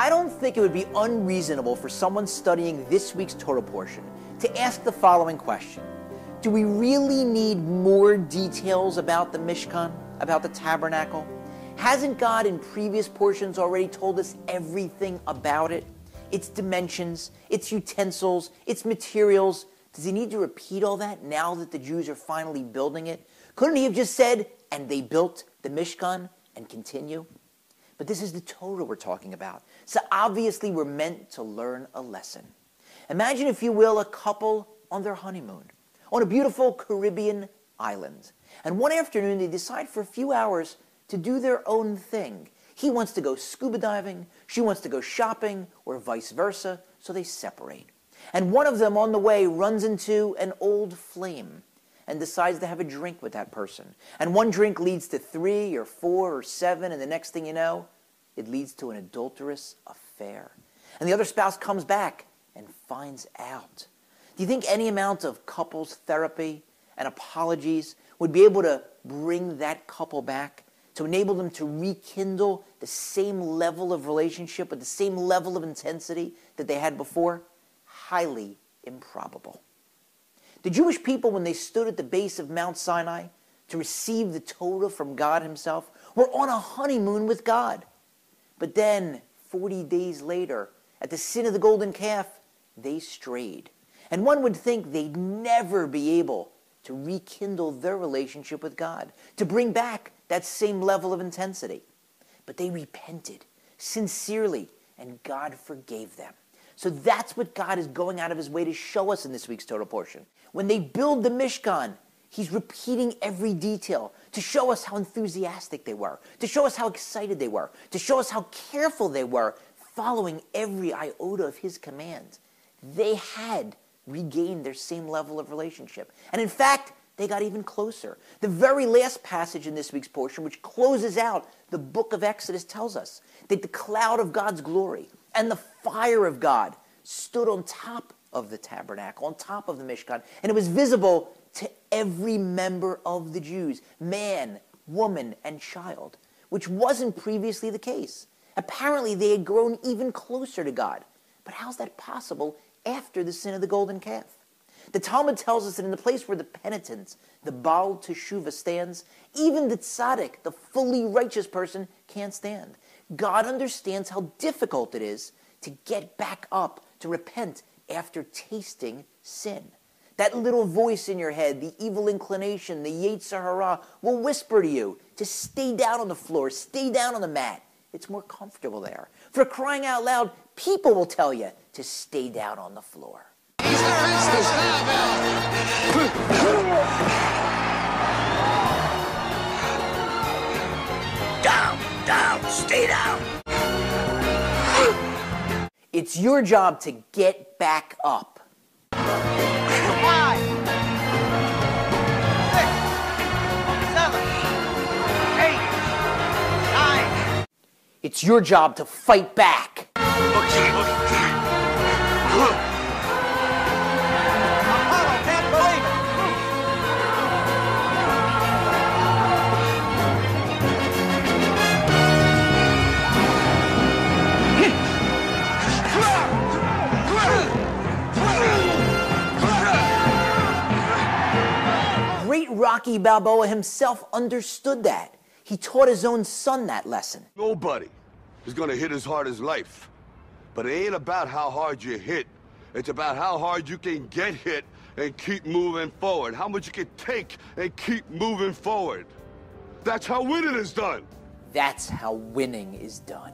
I don't think it would be unreasonable for someone studying this week's Torah portion to ask the following question. Do we really need more details about the Mishkan, about the tabernacle? Hasn't God in previous portions already told us everything about it? Its dimensions, its utensils, its materials. Does he need to repeat all that now that the Jews are finally building it? Couldn't he have just said, and they built the Mishkan, and continue? But this is the Torah we're talking about. So obviously we're meant to learn a lesson. Imagine, if you will, a couple on their honeymoon on a beautiful Caribbean island. And one afternoon they decide for a few hours to do their own thing. He wants to go scuba diving, she wants to go shopping, or vice versa, so they separate. And one of them on the way runs into an old flame and decides to have a drink with that person. And one drink leads to 3 or 4 or 7, and the next thing you know, it leads to an adulterous affair. And the other spouse comes back and finds out. Do you think any amount of couples therapy and apologies would be able to bring that couple back, to enable them to rekindle the same level of relationship with the same level of intensity that they had before? Highly improbable. The Jewish people, when they stood at the base of Mount Sinai to receive the Torah from God himself, were on a honeymoon with God. But then, 40 days later, at the sin of the golden calf, they strayed. And one would think they'd never be able to rekindle their relationship with God, to bring back that same level of intensity. But they repented sincerely, and God forgave them. So that's what God is going out of his way to show us in this week's Torah portion. When they build the Mishkan, he's repeating every detail to show us how enthusiastic they were, to show us how excited they were, to show us how careful they were, following every iota of his command. They had regained their same level of relationship. And in fact, they got even closer. The very last passage in this week's portion, which closes out the book of Exodus, tells us that the cloud of God's glory and the fire of God stood on top of the tabernacle, on top of the Mishkan, and it was visible to every member of the Jews, man, woman, and child, which wasn't previously the case. Apparently, they had grown even closer to God. But how's that possible after the sin of the golden calf? The Talmud tells us that in the place where the penitent, the Baal Teshuvah, stands, even the tzaddik, the fully righteous person, can't stand. God understands how difficult it is to get back up, to repent after tasting sin. That little voice in your head, the evil inclination, the Yetzer Hara, will whisper to you to stay down on the floor, stay down on the mat. It's more comfortable there. For crying out loud, people will tell you to stay down on the floor. He's defenseless now, Down, stay down. It's your job to get back up. 5, 6, 7, 8, 9. It's your job to fight back. Great Rocky Balboa himself understood that. He taught his own son that lesson. Nobody is gonna hit as hard as life. But it ain't about how hard you hit. It's about how hard you can get hit and keep moving forward. How much you can take and keep moving forward. That's how winning is done. That's how winning is done.